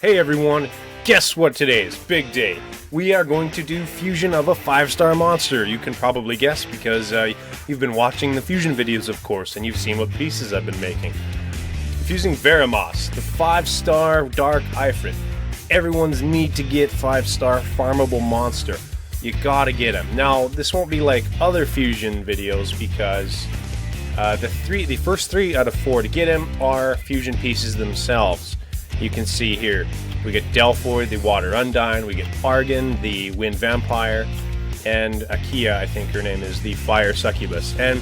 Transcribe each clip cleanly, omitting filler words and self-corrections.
Hey everyone, guess what today is? Big day. We are going to do fusion of a 5-star monster. You can probably guess because you've been watching the fusion videos, of course, and you've seen what pieces I've been making. Fusing Veromos, the 5-star Dark Ifrit. Everyone's need to get 5-star farmable monster. You gotta get him. Now, this won't be like other fusion videos because the first 3 out of 4 to get him are fusion pieces themselves. You can see here, we get Delphoid, the Water Undyne, we get Argon, the Wind Vampire, and Akia, I think her name is, the Fire Succubus. And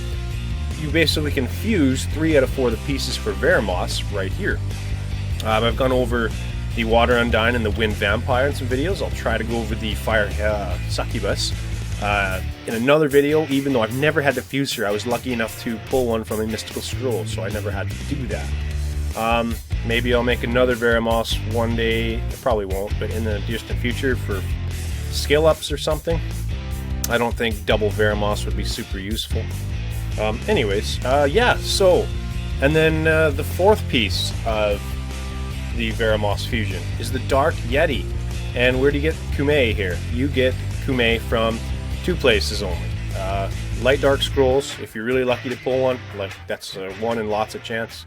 you basically can fuse 3 out of 4 of the pieces for Veromos right here. I've gone over the Water Undyne and the Wind Vampire in some videos. I'll try to go over the Fire Succubus in another video, even though I've never had to fuse her. I was lucky enough to pull one from a mystical scroll, so I never had to do that. Maybe I'll make another Veromos one day. I probably won't, but in the distant future for skill ups or something. I don't think double Veromos would be super useful. Yeah, so, and then the 4th piece of the Veromos fusion is the Dark Yeti. And where do you get Kume here? You get Kume from 2 places only. Light Dark Scrolls, if you're really lucky to pull one, like that's 1 in lots of chance.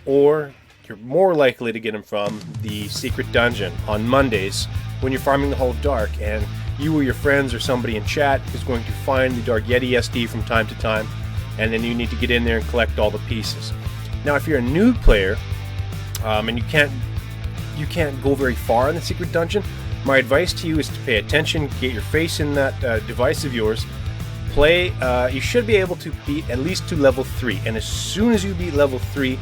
Or you're more likely to get them from the secret dungeon on Mondays when you're farming the Hall of Dark, and you or your friends or somebody in chat is going to find the Dark Yeti SD from time to time, and then you need to get in there and collect all the pieces. Now, if you're a new player and you can't go very far in the secret dungeon, my advice to you is to pay attention, get your face in that device of yours, play. You should be able to beat at least to level 3, and as soon as you beat level 3,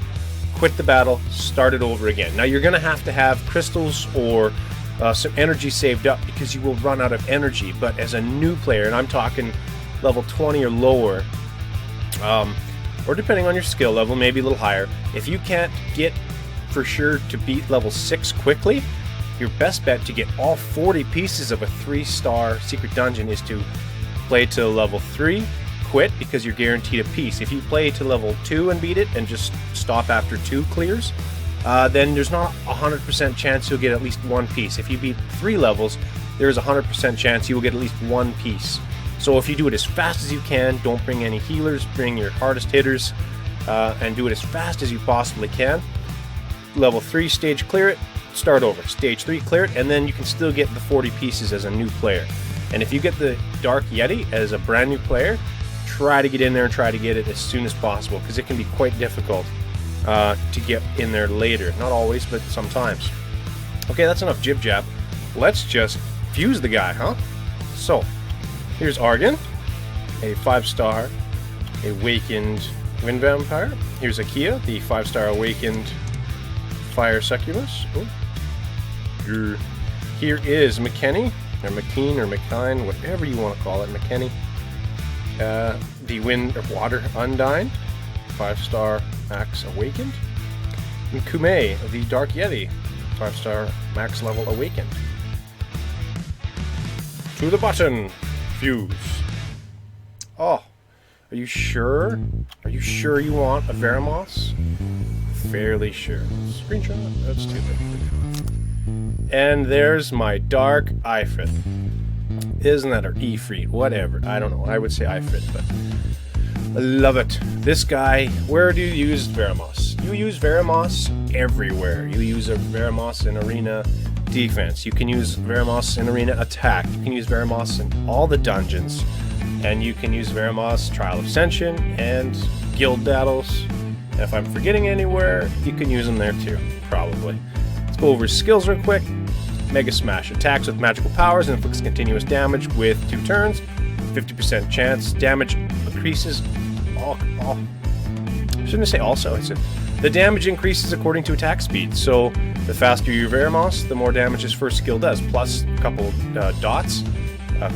quit the battle, start it over again. Now you're going to have crystals or some energy saved up because you will run out of energy, but as a new player, and I'm talking level 20 or lower, or depending on your skill level, maybe a little higher, if you can't get for sure to beat level 6 quickly, your best bet to get all 40 pieces of a 3-star secret dungeon is to play to level 3, quit because you're guaranteed a piece. If you play to level 2 and beat it and just stop after 2 clears, then there's not a 100% chance you'll get at least 1 piece. If you beat 3 levels, there's a 100% chance you will get at least 1 piece. So if you do it as fast as you can, don't bring any healers, bring your hardest hitters, and do it as fast as you possibly can. Level 3 stage clear it, start over. Stage 3 clear it, and then you can still get the 40 pieces as a new player. And if you get the Dark Yeti as a brand new player, try to get in there and try to get it as soon as possible, because it can be quite difficult to get in there later. Not always, but sometimes. Okay, that's enough jib-jab. Let's just fuse the guy, huh? So, here's Argon, a 5-star awakened Wind Vampire. Here's Akia, the 5-star awakened Fire Succubus. Ooh. Here is McKenny, or McKean, or McKine, whatever you want to call it, McKenny. The Wind or Water Undyne, 5-star Max Awakened. And Kume, the Dark Yeti, 5-star Max Level Awakened. To the button! Fuse. Oh, are you sure? Are you sure you want a Veromos? Fairly sure. Screenshot? That's too big. And there's my Dark Ifrit. Isn't that, or Ifrit? Whatever. I don't know. I would say Ifrit, but I love it. This guy, where do you use Veromos? You use Veromos everywhere. You use a Veromos in arena defense. You can use Veromos in arena attack. You can use Veromos in all the dungeons. And you can use Veromos Trial of Ascension and guild battles. And if I'm forgetting anywhere, you can use them there too, probably. Let's go over his skills real quick. Mega Smash. Attacks with magical powers and inflicts continuous damage with 2 turns. 50% chance. Damage increases. Shouldn't I say also? I said the damage increases according to attack speed. So the faster your Veromos, the more damage his first skill does. Plus a couple dots.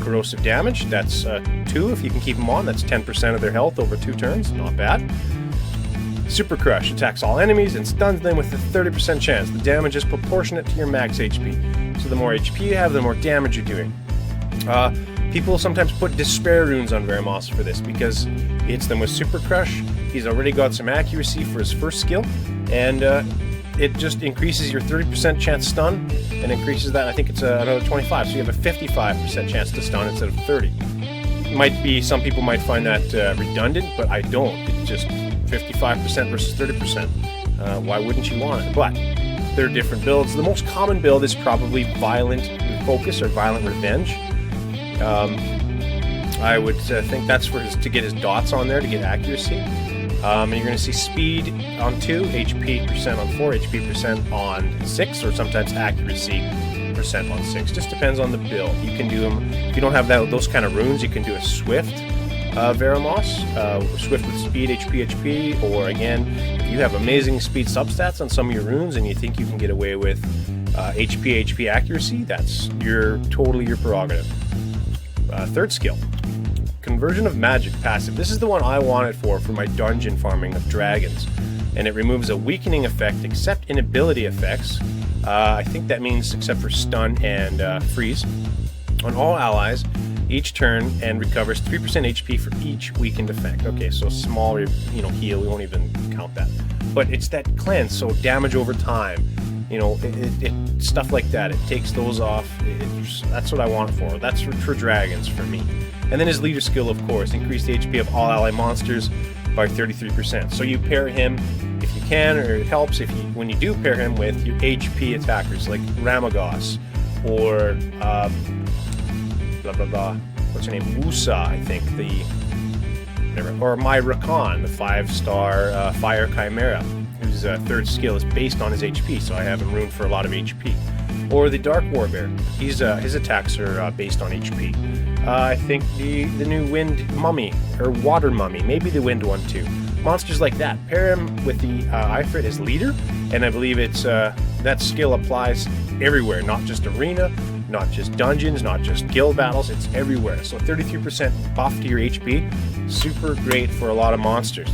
Corrosive damage. That's 2 if you can keep them on. That's 10% of their health over 2 turns. Not bad. Super Crush attacks all enemies and stuns them with a 30% chance. The damage is proportionate to your max HP. So the more HP you have, the more damage you're doing. People sometimes put Despair runes on Veromos for this because he hits them with Super Crush. He's already got some accuracy for his first skill, and it just increases your 30% chance stun, and increases that, I think it's another 25, so you have a 55% chance to stun instead of 30. Might be, some people might find that redundant, but I don't. It's just 55% versus 30%. Why wouldn't you want it? But there are different builds. The most common build is probably Violent Focus or Violent Revenge. I would think that's for to get his dots on there, to get accuracy. And you're going to see speed on 2, HP percent on 4, HP percent on 6, or sometimes accuracy percent on 6. Just depends on the build. You can do them, if you don't have those kind of runes, you can do a Swift Veromos, Swift with speed, HP, or again, if you have amazing speed substats on some of your runes and you think you can get away with HP accuracy, that's totally your prerogative. Third skill, Conversion of Magic passive. This is the one I want it for my dungeon farming of dragons, and it removes a weakening effect except in ability effects. I think that means except for stun and freeze on all allies each turn, and recovers 3% HP for each weakened effect. Okay, so small, heal, we won't even count that. But it's that cleanse, so damage over time, stuff like that. It takes those off. That's what I want it for. That's for dragons for me. And then his leader skill, of course, increase the HP of all ally monsters by 33%. So you pair him if you can, or it helps when you do pair him with your HP attackers like Ramagos or what's her name? Wusa, I think, or my Rakan, the 5-star Fire Chimera, whose third skill is based on his HP, so I have him ruined for a lot of HP. Or the Dark Warbear, his attacks are based on HP. I think the new Wind Mummy, or Water Mummy, maybe the Wind one too. Monsters like that. Pair him with the Ifrit as leader, and I believe it's that skill applies everywhere, not just arena, not just dungeons, not just guild battles, it's everywhere. So 33% buff to your HP, super great for a lot of monsters.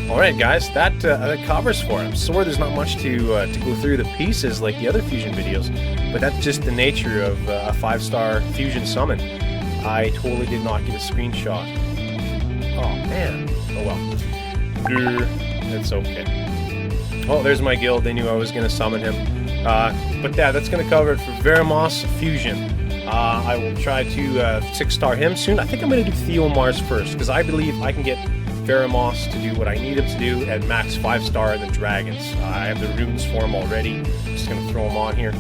Alright guys, that covers for him. Sword, there's not much to go through the pieces like the other fusion videos, but that's just the nature of a 5-star fusion summon. I totally did not get a screenshot. Oh man, oh well. It's okay. Oh, there's my guild, they knew I was going to summon him. But yeah, that's going to cover it for Veromos Fusion. I will try to 6-star him soon. I think I'm going to do Theomars first, because I believe I can get Veromos to do what I need him to do at max 5-star and the dragons. I have the runes for him already. Just going to throw them on here.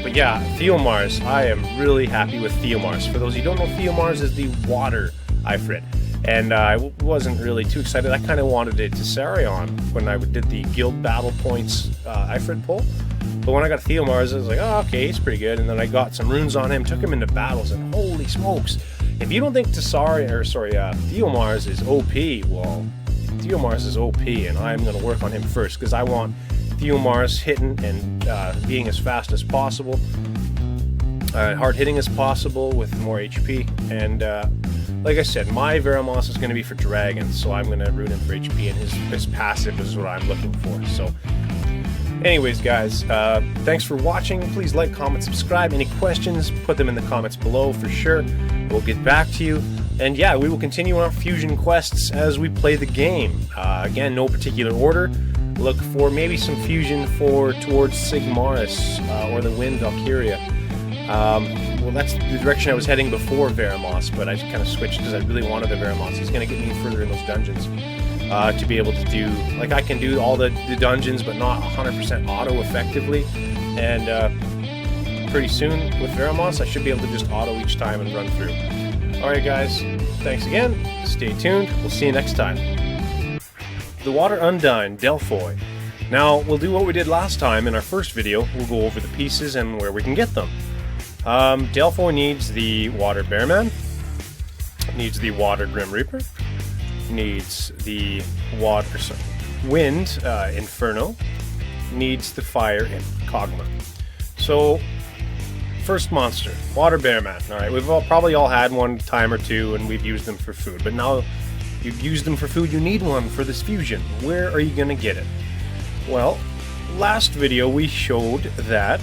But yeah, Theomars. I am really happy with Theomars. For those of you who don't know, Theomars is the water Ifrit. And I wasn't really too excited. I kind of wanted a Tessarion when I did the guild battle points Ifrit pull. But when I got Theomars, I was like, oh, okay, he's pretty good. And then I got some runes on him, took him into battles, and holy smokes. If you don't think Theomars is OP, well, Theomars is OP, and I'm going to work on him first, because I want Theomars hitting and being as fast as possible, hard hitting as possible with more HP, and like I said, my Veromos is going to be for dragons, so I'm going to root him for HP, and his passive is what I'm looking for. So anyways guys, thanks for watching. Please like, comment, subscribe. Any questions, put them in the comments below for sure. We'll get back to you. And yeah, we will continue on our fusion quests as we play the game. Again, no particular order. Look for maybe some fusion towards Sigmaris or the Wind Valkyria. Well, that's the direction I was heading before Veromos, but I kind of switched because I really wanted the Veromos. He's going to get me further in those dungeons to be able to do, like, I can do all the dungeons, but not 100% auto effectively. And pretty soon with Veromos, I should be able to just auto each time and run through. Alright guys, thanks again. Stay tuned. We'll see you next time. The Water Undyne, Delphoi. Now, we'll do what we did last time in our first video. We'll go over the pieces and where we can get them. Delphoi needs the Water Bearman, needs the Water Grim Reaper, needs the Wind Inferno, needs the Fire Kog'Maw. So, first monster, Water Bearman. Alright, we've probably all had one time or two and we've used them for food, but now you've used them for food, you need one for this fusion. Where are you going to get it? Well, last video we showed that